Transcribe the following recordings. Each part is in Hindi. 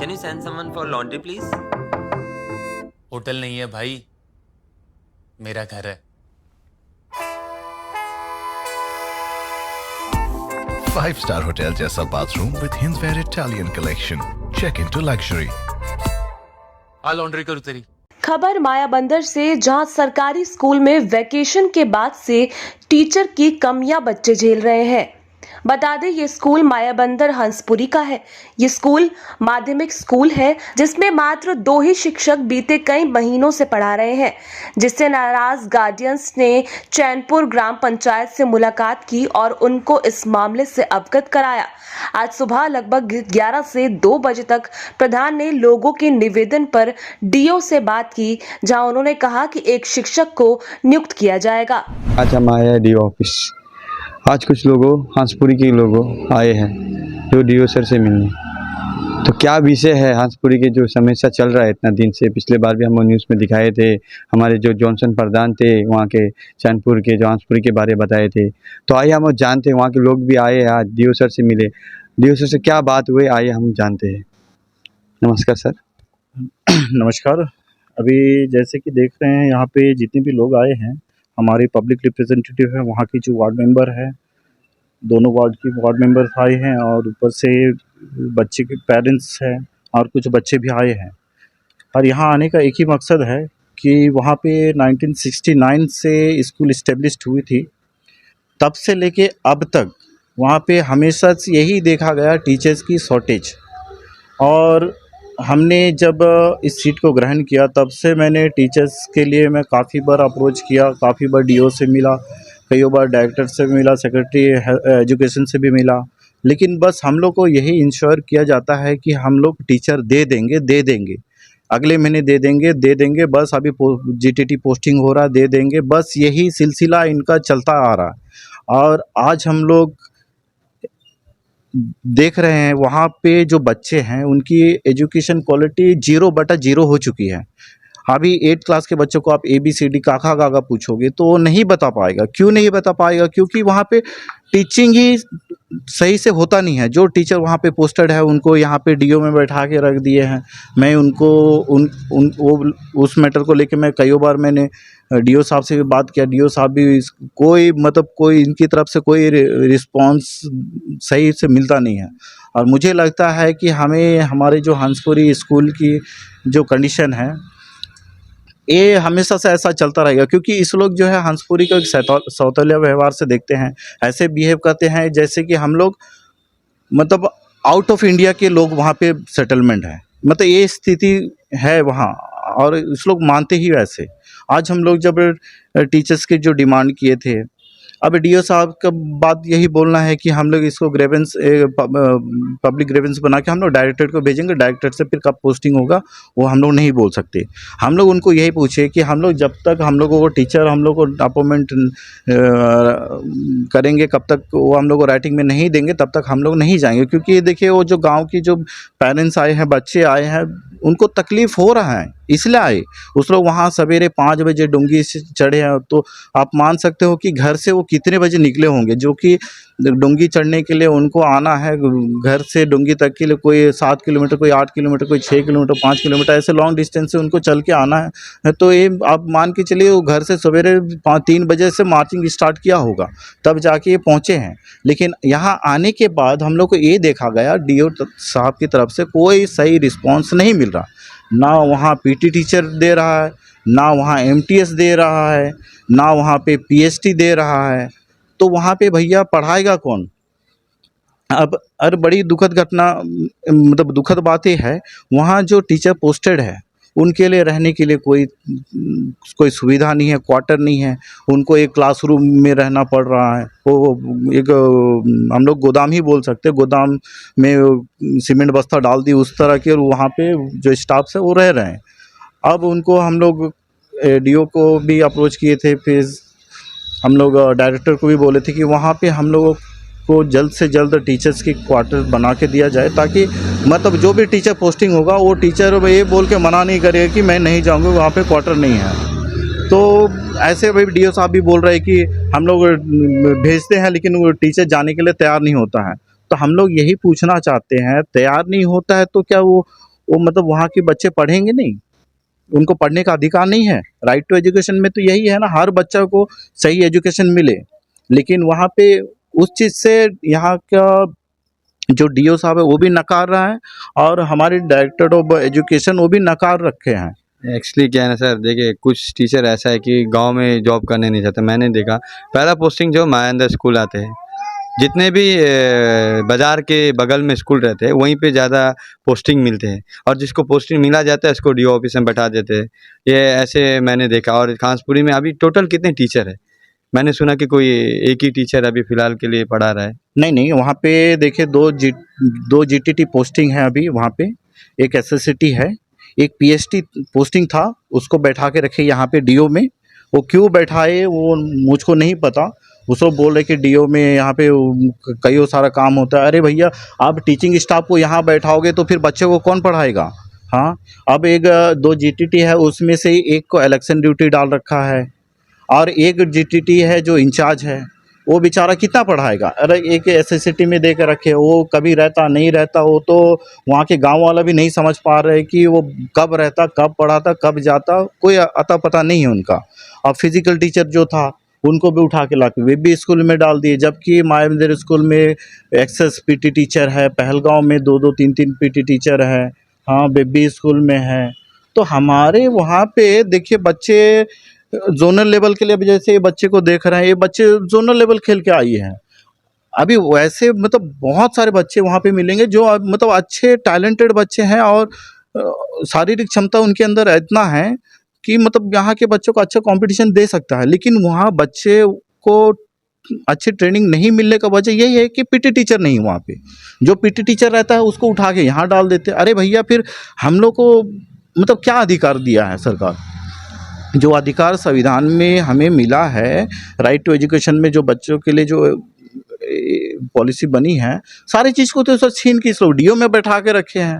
Can you send someone for laundry, please? Hotel नहीं है भाई, मेरा घर है। 5-star hotel जैसा bathroom with Hinsware Italian collection. Check into luxury. Uh laundry करूँ तेरी। खबर मायाबंदर से, जहां सरकारी स्कूल में वैकेशन के बाद से टीचर की कमियां बच्चे झेल रहे हैं। बता दें, ये स्कूल मायाबंदर हंसपुरी का है। ये स्कूल माध्यमिक स्कूल है जिसमें मात्र 2 ही शिक्षक बीते कई महीनों से पढ़ा रहे हैं, जिससे नाराज गार्डियंस ने चैनपुर ग्राम पंचायत से मुलाकात की और उनको इस मामले से अवगत कराया। आज सुबह लगभग 11 से 2 बजे तक प्रधान ने लोगों के निवेदन पर डीओ से बात की, जहां उन्होंने कहा कि एक शिक्षक को नियुक्त किया जाएगा। आज हम आए हैं डीओ ऑफिस। आज कुछ लोगों हंसपुरी के लोगों आए हैं जो डीओ सर से मिलने। तो क्या विषय है हंसपुरी के जो समस्या चल रहा है इतना दिन से। पिछले बार भी हम न्यूज़ में दिखाए थे, हमारे जो जॉनसन प्रधान थे वहाँ के चैनपुर के, जो हंसपुरी के बारे में बताए थे। तो आइए हम जानते हैं, वहाँ के लोग भी आए हैं, आज डीओ सर से मिले। डीओ सर से क्या बात हुई, आइए हम जानते हैं। नमस्कार सर। नमस्कार। अभी जैसे कि देख रहे हैं यहाँ पे जितने भी लोग आए हैं, हमारे पब्लिक रिप्रेजेंटेटिव है, वहाँ की जो वार्ड मेंबर है, दोनों वार्ड की वार्ड मेंबर्स आए हैं और ऊपर से बच्चे के पेरेंट्स हैं और कुछ बच्चे भी आए हैं। और यहाँ आने का एक ही मकसद है कि वहाँ पे 1969 से स्कूल इस्टेब्लिश्ड हुई थी, तब से लेके अब तक वहाँ पे हमेशा से यही देखा गया टीचर्स की शॉर्टेज। और हमने जब इस सीट को ग्रहण किया तब से मैंने टीचर्स के लिए मैं काफ़ी बार अप्रोच किया, काफ़ी बार डीओ से मिला, कई बार डायरेक्टर से मिला, सेक्रेटरी एजुकेशन से भी मिला। लेकिन बस हम लोग को यही इंश्योर किया जाता है कि हम लोग टीचर दे देंगे, अगले महीने दे देंगे, बस अभी जीटीटी पोस्टिंग हो रहा है, दे देंगे, बस यही सिलसिला इनका चलता आ रहा है। और आज हम लोग देख रहे हैं वहाँ पे जो बच्चे हैं उनकी एजुकेशन क्वालिटी 0/0 हो चुकी है। अभी 8th क्लास के बच्चों को आप ABCD काका काका पूछोगे तो वो नहीं बता पाएगा। क्यों नहीं बता पाएगा? क्योंकि वहाँ पे टीचिंग ही सही से होता नहीं है। जो टीचर वहाँ पे पोस्टेड है उनको यहाँ पे डीओ में बैठा के रख दिए हैं। मैं उनको वो उस मैटर को लेके मैं कई बार मैंने डीओ साहब से भी बात किया। डीओ साहब भी कोई इनकी तरफ से कोई रिस्पांस सही से मिलता नहीं है। और मुझे लगता है कि हमें हमारे जो हंसपुरी स्कूल की जो कंडीशन है ये हमेशा से ऐसा चलता रहेगा, क्योंकि इस लोग जो है हंसपुरी को एक सौतेले व्यवहार से देखते हैं, ऐसे बिहेव करते हैं जैसे कि हम लोग मतलब आउट ऑफ इंडिया के लोग वहाँ पे सेटलमेंट है। मतलब ये स्थिति है वहाँ, और इस लोग मानते ही वैसे। आज हम लोग जब टीचर्स के जो डिमांड किए थे, अब डीओ साहब का बात यही बोलना है कि हम लोग इसको ग्रेवेंस पब्लिक ग्रेवेंस बना के हम लोग डायरेक्टरेट को भेजेंगे, डायरेक्टरेट से फिर कब पोस्टिंग होगा वो हम लोग नहीं बोल सकते। हम लोग उनको यही पूछे कि हम लोग जब तक हम लोगों को टीचर हम लोग को अपॉइंटमेंट करेंगे, कब तक वो हम लोग को राइटिंग में नहीं देंगे तब तक हम लोग नहीं जाएंगे। क्योंकि ये देखिए, वो जो गाँव की जो पेरेंट्स आए हैं, बच्चे आए हैं, उनको तकलीफ़ हो रहा है इसलिए आए। उस लोग वहाँ सवेरे 5 बजे डुंगी से चढ़े हैं, तो आप मान सकते हो कि घर से वो कितने बजे निकले होंगे। जो कि डुंगी चढ़ने के लिए उनको आना है घर से डुंगी तक के लिए, कोई 7 किलोमीटर, कोई 8 किलोमीटर, कोई 6 किलोमीटर, 5 किलोमीटर, ऐसे लॉन्ग डिस्टेंस से उनको चल के आना है। तो ये आप मान के चलिए वो घर से सवेरे 3 बजे से मार्चिंग स्टार्ट किया होगा, तब जाके ये पहुँचे हैं। लेकिन यहाँ आने के बाद हम लोग को ये देखा गया डीओ साहब की तरफ से कोई सही रिस्पॉन्स नहीं मिल रहा। ना वहाँ PT टीचर दे रहा है, ना वहाँ MTS दे रहा है, ना वहाँ पे PhD दे रहा है। तो वहाँ पे भैया पढ़ाएगा कौन? अब और बड़ी दुखद घटना, मतलब दुखद बात ये है, वहाँ जो टीचर पोस्टेड है उनके लिए रहने के लिए कोई सुविधा नहीं है, क्वार्टर नहीं है। उनको एक क्लासरूम में रहना पड़ रहा है। वो एक हम लोग गोदाम ही बोल सकते हैं, गोदाम में सीमेंट बस्ता डाल दी उस तरह के, और वहाँ पे जो स्टाफ है वो रह रहे हैं। अब उनको हम लोग डीओ को भी अप्रोच किए थे, फिर हम लोग डायरेक्टर को भी बोले थे कि वहाँ पे हम लोगों को जल्द से जल्द टीचर्स की क्वार्टर बना के दिया जाए, ताकि मतलब जो भी टीचर पोस्टिंग होगा वो टीचर ये बोल के मना नहीं करेगा कि मैं नहीं जाऊँगा, वहाँ पे क्वार्टर नहीं है। तो ऐसे भाई डीओ साहब भी बोल रहे हैं कि हम लोग भेजते हैं लेकिन वो टीचर जाने के लिए तैयार नहीं होता है। तो हम लोग यही पूछना चाहते हैं, तैयार नहीं होता है तो क्या वो वो मतलब वहाँ के बच्चे पढ़ेंगे नहीं, उनको पढ़ने का अधिकार नहीं है। राइट टू एजुकेशन में तो यही है ना, हर बच्चा को सही एजुकेशन मिले, लेकिन वहाँ पे उस चीज़ से यहाँ का जो डीओ साहब है वो भी नकार रहा है और हमारे डायरेक्टर ऑफ एजुकेशन वो भी नकार रखे हैं। एक्चुअली क्या है ना सर, देखिए कुछ टीचर ऐसा है कि गांव में जॉब करने नहीं चाहते। मैंने देखा पहला पोस्टिंग जो मायानंदा स्कूल आते हैं, जितने भी बाज़ार के बगल में स्कूल रहते हैं वहीं पे ज़्यादा पोस्टिंग मिलते हैं, और जिसको पोस्टिंग मिला जाता है उसको डीओ ऑफिस में बैठा देते हैं। ये ऐसे मैंने देखा। और खांसपुरी में अभी टोटल कितने टीचर है? मैंने सुना कि कोई एक ही टीचर अभी फ़िलहाल के लिए पढ़ा रहा है। नहीं, वहाँ पे देखिए दो जीटीटी पोस्टिंग है अभी वहाँ पे, एक एसएससीटी है, एक पीएचटी पोस्टिंग था, उसको बैठा के रखे यहाँ पे डीओ में। वो क्यों बैठाए वो मुझको नहीं पता। उसको बोल रहे कि डीओ में यहाँ पे कई सारा काम होता है। अरे भैया, आप टीचिंग स्टाफ को यहाँ बैठाओगे तो फिर बच्चे को कौन पढ़ाएगा? हाँ, अब एक 2 जीटीटी है, उसमें से एक को इलेक्शन ड्यूटी डाल रखा है और एक जीटीटी है जो इंचार्ज है, वो बेचारा कितना पढ़ाएगा? अरे एक एसएससीटी में दे के रखे, वो कभी रहता नहीं रहता, वो तो वहाँ के गांव वाला भी नहीं समझ पा रहे कि वो कब रहता, कब पढ़ाता, कब जाता, कोई अता पता नहीं है उनका। अब फिजिकल टीचर जो था उनको भी उठा के ला के बेबी स्कूल में डाल दिए, जबकि माया मंदिर स्कूल में एक्सेस पीटी टीचर है, पहलगांव में 2-2 3-3 पीटी टीचर है, हाँ बेबी स्कूल में है। तो हमारे वहाँ पे देखिए बच्चे जोनल लेवल के लिए, अभी जैसे बच्चे को देख रहे हैं, ये बच्चे जोनल लेवल खेल के आई हैं। अभी वैसे मतलब बहुत सारे बच्चे वहाँ पे मिलेंगे जो मतलब अच्छे टैलेंटेड बच्चे हैं और शारीरिक क्षमता उनके अंदर इतना है कि मतलब यहाँ के बच्चों को अच्छा कंपटीशन दे सकता है। लेकिन वहाँ बच्चे को अच्छी ट्रेनिंग नहीं मिलने का वजह यही है कि पीटी टीचर नहीं वहाँ पे। जो पीटी टीचर रहता है उसको उठा के यहाँ डाल देते। अरे भैया, फिर हम लोग को मतलब क्या अधिकार दिया है सरकार? जो अधिकार संविधान में हमें मिला है, राइट टू एजुकेशन में जो बच्चों के लिए जो पॉलिसी बनी है, सारी चीज़ को तो सर छीन के इस लोग डीओ में बैठा के रखे हैं।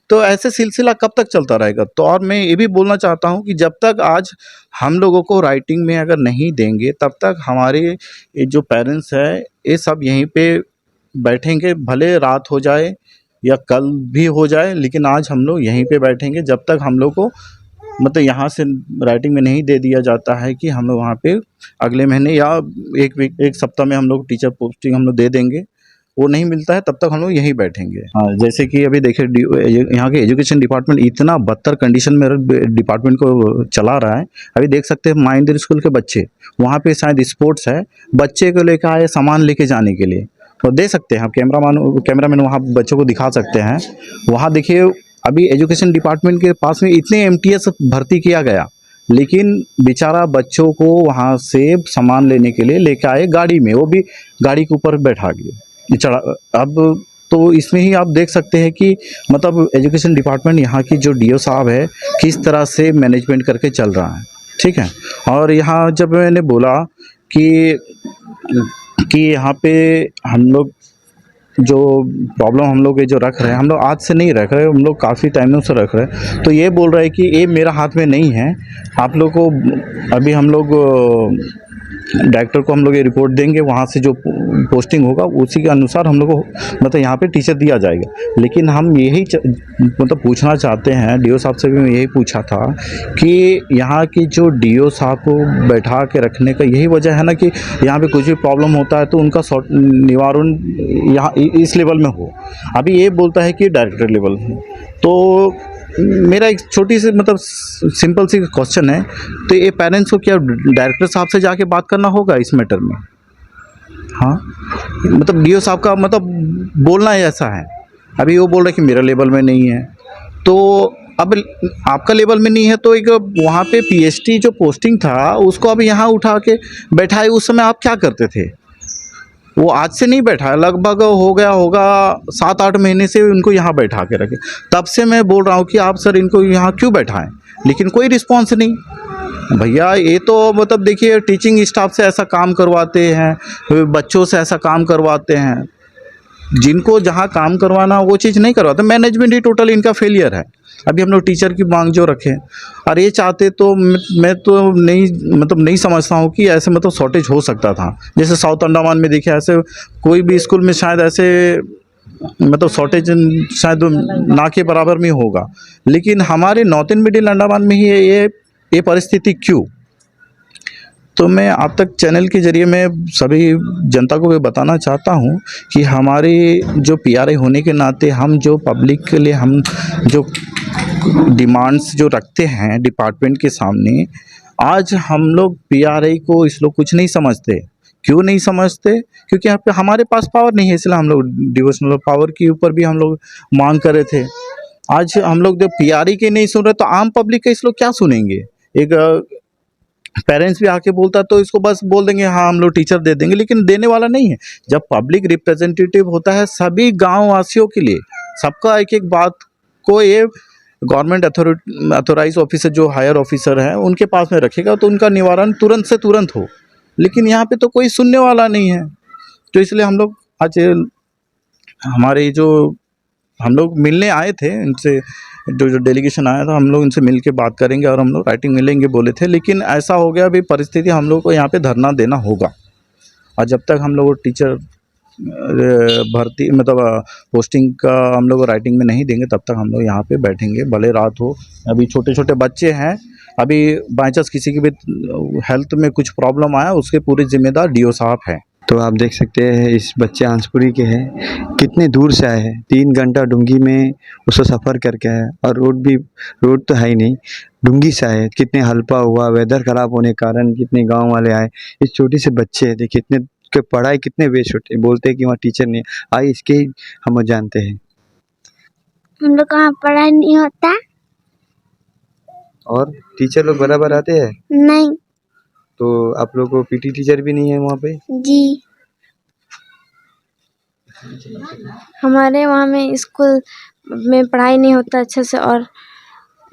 तो ऐसे सिलसिला कब तक चलता रहेगा? तो और मैं ये भी बोलना चाहता हूँ कि जब तक आज हम लोगों को राइटिंग में अगर नहीं देंगे, तब तक हमारे ये जो पेरेंट्स है ये सब यहीं पे बैठेंगे, भले रात हो जाए या कल भी हो जाए, लेकिन आज हम लोग यहीं पे बैठेंगे जब तक हम लोग को मतलब यहाँ से राइटिंग में नहीं दे दिया जाता है कि हम लोग वहाँ पे अगले महीने या एक सप्ताह में हम लोग टीचर पोस्टिंग हम लोग दे देंगे। वो नहीं मिलता है तब तक हम लोग यहीं बैठेंगे। हाँ, जैसे कि अभी देखिए यहाँ के एजुकेशन डिपार्टमेंट इतना बदतर कंडीशन में डिपार्टमेंट को चला रहा है। अभी देख सकते हैं माइंदर स्कूल के बच्चे, वहाँ पे शायद स्पोर्ट्स है, बच्चे को लेकर आए सामान लेके जाने के लिए, तो दे सकते हैं आप कैमरामैन वहाँ बच्चों को दिखा सकते हैं। वहाँ देखिए अभी एजुकेशन डिपार्टमेंट के पास में इतने एमटीएस भर्ती किया गया, लेकिन बेचारा बच्चों को वहाँ से सामान लेने के लिए लेके आए गाड़ी में, वो भी गाड़ी के ऊपर बैठा गया चढ़ा। अब तो इसमें ही आप देख सकते हैं कि मतलब एजुकेशन डिपार्टमेंट यहाँ की जो डीओ साहब है किस तरह से मैनेजमेंट करके चल रहा है, ठीक है। और यहाँ जब मैंने बोला कि यहाँ पे हम लोग जो प्रॉब्लम हम लोग ये जो रख रहे हैं, हम लोग आज से नहीं रख रहे, हम लोग काफ़ी टाइमों से रख रहे हैं, तो ये बोल रहे हैं कि ये मेरा हाथ में नहीं है। आप लोग को अभी हम लोग डायरेक्टर को हम लोग ये रिपोर्ट देंगे, वहाँ से जो पोस्टिंग होगा उसी के अनुसार हम लोग को मतलब यहाँ पे टीचर दिया जाएगा। लेकिन हम यही मतलब पूछना चाहते हैं, डीओ साहब से भी मैं यही पूछा था कि यहाँ की जो डीओ साहब को बैठा के रखने का यही वजह है ना कि यहाँ पे कुछ भी प्रॉब्लम होता है तो उनका निवारण यहाँ इस लेवल में हो। अभी ये बोलता है कि डायरेक्टर लेवल में। तो मेरा एक छोटी सी मतलब सिंपल सी क्वेश्चन है, तो ये पेरेंट्स को क्या डायरेक्टर साहब से जाके बात करना होगा इस मैटर में? हाँ, मतलब डीओ साहब का मतलब बोलना ही ऐसा है। अभी वो बोल रहे कि मेरा लेवल में नहीं है, तो अब आपका लेवल में नहीं है तो एक वहाँ पे पीएचडी जो पोस्टिंग था उसको अब यहाँ उठा के बैठाए। उस समय आप क्या करते थे? वो आज से नहीं बैठा है, लगभग हो गया होगा 7-8 महीने से उनको यहाँ बैठा के रखे। तब से मैं बोल रहा हूँ कि आप सर इनको यहाँ क्यों बैठाएं, लेकिन कोई रिस्पॉन्स नहीं। भैया ये तो मतलब देखिए टीचिंग स्टाफ से ऐसा काम करवाते हैं, बच्चों से ऐसा काम करवाते हैं, जिनको जहाँ काम करवाना वो चीज़ नहीं करवाते। मैनेजमेंट ही टोटल इनका फेलियर है। अभी हम लोग टीचर की मांग जो रखें, और ये चाहते तो मैं तो नहीं समझता हूँ कि ऐसे मतलब शॉर्टेज हो सकता था। जैसे साउथ अंडमान में देखिए ऐसे कोई भी स्कूल में शायद ऐसे मतलब शॉर्टेज शायद ना के बराबर में होगा, लेकिन हमारे नॉर्थ ईस्ट मिडिल अंडमान में ही ये परिस्थिति क्यों? तो मैं आप तक चैनल के जरिए मैं सभी जनता को भी बताना चाहता हूँ कि हमारे जो पीआरआई होने के नाते हम जो पब्लिक के लिए हम जो डिमांड्स जो रखते हैं डिपार्टमेंट के सामने, आज हम लोग पीआरआई को इस लोग कुछ नहीं समझते। क्यों नहीं समझते? क्योंकि यहाँ पे हमारे पास पावर नहीं है, इसलिए हम लोग डिवोशनल पावर के ऊपर भी हम लोग मांग कर रहे थे। आज हम लोग जब पीआरआई के नहीं सुन रहे तो आम पब्लिक का इस लोग क्या सुनेंगे? एक पेरेंट्स भी आके बोलता तो इसको बस बोल देंगे हाँ हम लोग टीचर दे देंगे, लेकिन देने वाला नहीं है। जब पब्लिक रिप्रेजेंटेटिव होता है सभी गाँव वासियों के लिए, सबका एक एक बात को ये गवर्नमेंट अथोराइज ऑफिसर जो हायर ऑफिसर हैं उनके पास में रखेगा तो उनका निवारण तुरंत से तुरंत हो, लेकिन यहाँ पे तो कोई सुनने वाला नहीं है। तो इसलिए हम लोग आज हमारे जो हम लोग मिलने आए थे इनसे, जो डेलीगेशन आया था हम लोग इनसे मिल के बात करेंगे और हम लोग राइटिंग मिलेंगे बोले थे, लेकिन ऐसा हो गया अभी परिस्थिति हम लोग को यहाँ पे धरना देना होगा। और जब तक हम लोग टीचर भर्ती मतलब पोस्टिंग का हम लोग राइटिंग में नहीं देंगे तब तक हम लोग यहाँ पे बैठेंगे, भले रात हो। अभी छोटे छोटे बच्चे हैं, अभी बाई चांस किसी की भी हेल्थ में कुछ प्रॉब्लम आया उसके पूरी जिम्मेदार डीओ साहब हैं। तो आप देख सकते हैं इस बच्चे हंसपुरी के हैं, कितने दूर से आए हैं, 3 घंटा डुंगी में उसको सफ़र करके आए और रोड तो है ही नहीं, डुंगी से आए। कितने हल्पा हुआ, वेदर ख़राब होने के कारण कितने गांव वाले आए। इस छोटे से बच्चे देखिए इतने के पढ़ाई कितने वेस्ट होते, बोलते हैं कि वहाँ टीचर नहीं आए, इसके हम जानते हैं। हम लोग कहाँ पढ़ाई नहीं होता? और टीचर लोग बराबर आते हैं? नहीं तो आप लोग को पीटी टीचर भी नहीं है वहाँ पे? जी, हमारे वहाँ में स्कूल में पढ़ाई नहीं होता अच्छे से। और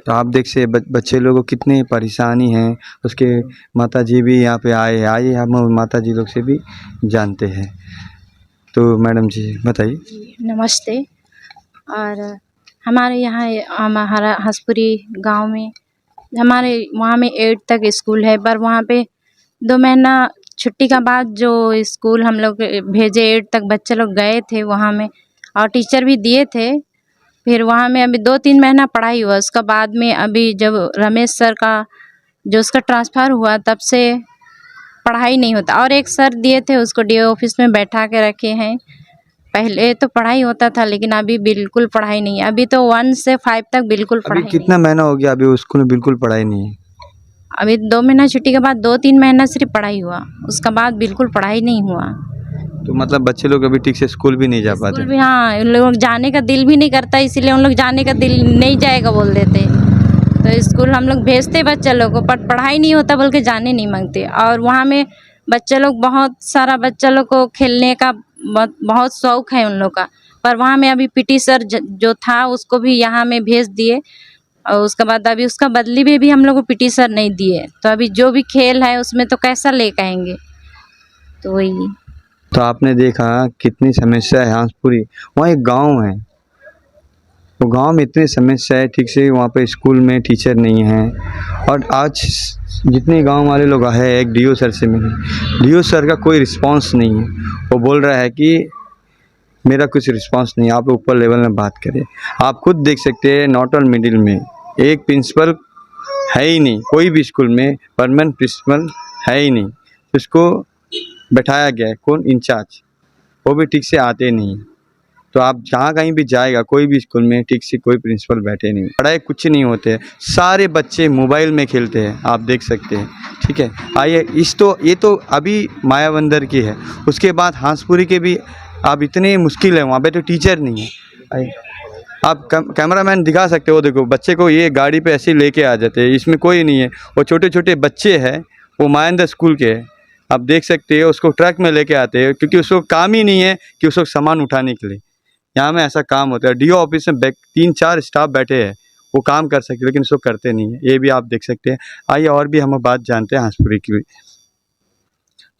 तो आप देख से बच्चे लोगों को कितनी परेशानी है। उसके माता जी भी यहाँ पे आए हम माता जी लोग से भी जानते हैं। तो मैडम जी बताइए। नमस्ते। और हमारे यहाँ हमारा हंसपुरी गांव में हमारे वहाँ में 8 तक स्कूल है, पर वहाँ पे 2 महीना छुट्टी का बाद जो स्कूल हम लोग भेजे 8 तक बच्चे लोग गए थे वहाँ में, और टीचर भी दिए थे। फिर वहाँ में अभी 2-3 महीना पढ़ाई हुआ, उसका बाद में अभी जब रमेश सर का जो उसका ट्रांसफ़र हुआ तब से पढ़ाई नहीं होता। और एक सर दिए थे उसको डीओ ऑफिस में बैठा के रखे हैं। पहले तो पढ़ाई होता था लेकिन अभी बिल्कुल पढ़ाई नहीं है। अभी तो 1 से 5 तक बिल्कुल पढ़ाई नहीं। कितना महीना हो गया अभी स्कूल में बिल्कुल पढ़ाई नहीं है? अभी 2 महीना छुट्टी के बाद 2-3 महीना सिर्फ पढ़ाई हुआ, उसका बाद बिल्कुल पढ़ाई नहीं हुआ। तो मतलब बच्चे लोग अभी ठीक से स्कूल भी नहीं जा पाते? स्कूल भी हाँ, उन लोग जाने का दिल भी नहीं करता, इसीलिए उन लोग जाने का दिल नहीं जाएगा बोल देते। तो स्कूल हम लोग भेजते बच्चे लोग को, पर पढ़ाई नहीं होता बोल के जाने नहीं मांगते। और वहाँ में बच्चे लोग बहुत सारा बच्चा लोग को खेलने का बहुत शौक है उन लोग का, पर वहाँ में अभी पीटी सर जो था उसको भी यहाँ में भेज दिए, और उसके बाद अभी उसका बदली में भी हम लोग को पीटी सर नहीं दिए। तो अभी जो भी खेल है उसमें तो कैसा ले कहेंगे, तो वही। तो आपने देखा कितनी समस्या है हंसपुरी। वहाँ एक गांव है, वो गांव में इतनी समस्या है, ठीक से वहाँ पे स्कूल में टीचर नहीं है। और आज जितने गांव वाले लोग आए एक डीओ सर से मिले, डीओ सर का कोई रिस्पांस नहीं है। वो बोल रहा है कि मेरा कुछ रिस्पांस नहीं, आप ऊपर लेवल में बात करें। आप खुद देख सकते हैं नॉर्थ ईस्ट मिडिल में एक प्रिंसिपल है ही नहीं, कोई भी स्कूल में परमानेंट प्रिंसिपल है ही नहीं। उसको बैठाया गया है कौन, इंचार्ज, वो भी ठीक से आते नहीं। तो आप जहाँ कहीं भी जाएगा कोई भी स्कूल में ठीक से कोई प्रिंसिपल बैठे नहीं, पढ़ाई कुछ नहीं होते हैं, सारे बच्चे मोबाइल में खेलते हैं, आप देख सकते हैं। ठीक है, आइए ये तो अभी मायाबंदर की है, उसके बाद हंसपुरी के भी अब इतने मुश्किल है, वहाँ पे तो टीचर नहीं है। आइए आप कैमरामैन दिखा सकते हो, देखो बच्चे को ये गाड़ी पे ऐसे लेके आ जाते हैं, इसमें कोई नहीं है। वो छोटे छोटे बच्चे हैं, वो मायाबंदर स्कूल के हैं, आप देख सकते हो। उसको ट्रक में लेके आते हैं क्योंकि उसको काम ही नहीं है कि उसको सामान उठाने के लिए। यहाँ में ऐसा काम होता है, डीओ ऑफिस में 3-4 स्टाफ बैठे हैं, वो काम कर सकते लेकिन उसको करते नहीं है, ये भी आप देख सकते हैं। आइए और भी हम बात जानते हैं हंसपुरी की।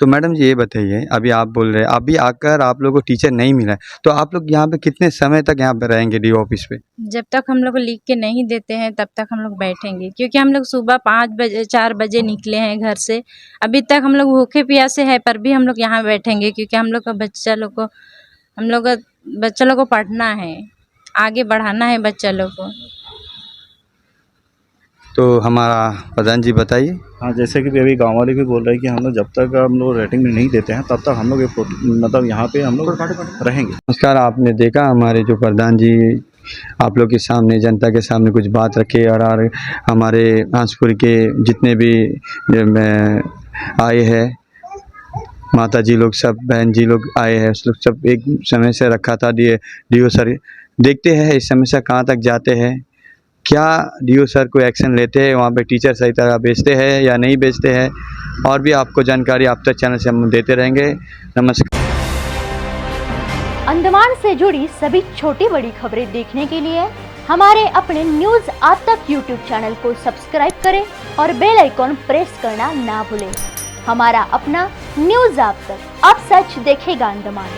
तो मैडम जी ये बताइए, अभी आप बोल रहे हैं अभी आकर आप लोगों को टीचर नहीं मिला है, तो आप लोग यहाँ पे कितने समय तक यहाँ पे रहेंगे डीओ ऑफिस पे? जब तक हम लोग को लिख के नहीं देते हैं तब तक हम लोग बैठेंगे, क्योंकि हम लोग सुबह 5 बजे 4 बजे निकले हैं घर से, अभी तक हम लोग भूखे प्यासे हैं, पर भी हम लोग यहाँ बैठेंगे। क्योंकि हम लोग का बच्चा लोग को हम लोग का बच्चा लोग को पढ़ना है, आगे बढ़ाना है बच्चा लोग को। तो हमारा प्रधान जी बताइए। हाँ, जैसे कि अभी गांव वाले भी बोल रहे हैं कि हम लोग जब तक हम लोग रेटिंग में नहीं देते हैं तब तक हम लोग ये मतलब यहाँ पे हम लोग रहेंगे। नमस्कार, आपने देखा हमारे जो प्रधान जी आप लोग के सामने, जनता के सामने कुछ बात रखे और हमारे हंसपुरी के जितने भी आए हैं माता जी लोग, सब बहन जी लोग आए हैं, उस लोग सब एक समय से रखा था डीओ सर। देखते हैं इस समस्या कहाँ तक जाते हैं, क्या डीओ सर को एक्शन लेते हैं, वहाँ पे टीचर सही तरह भेजते हैं या नहीं भेजते हैं, और भी आपको जानकारी आप तक चैनल से हम देते रहेंगे। नमस्कार। अंडमान से जुड़ी सभी छोटी बड़ी खबरें देखने के लिए हमारे अपने न्यूज़ आज तक यूट्यूब चैनल को सब्सक्राइब करें और बेल आइकॉन प्रेस करना ना भूलें। हमारा अपना न्यूज़ आज तक, अब सच देखेगा अंडमान।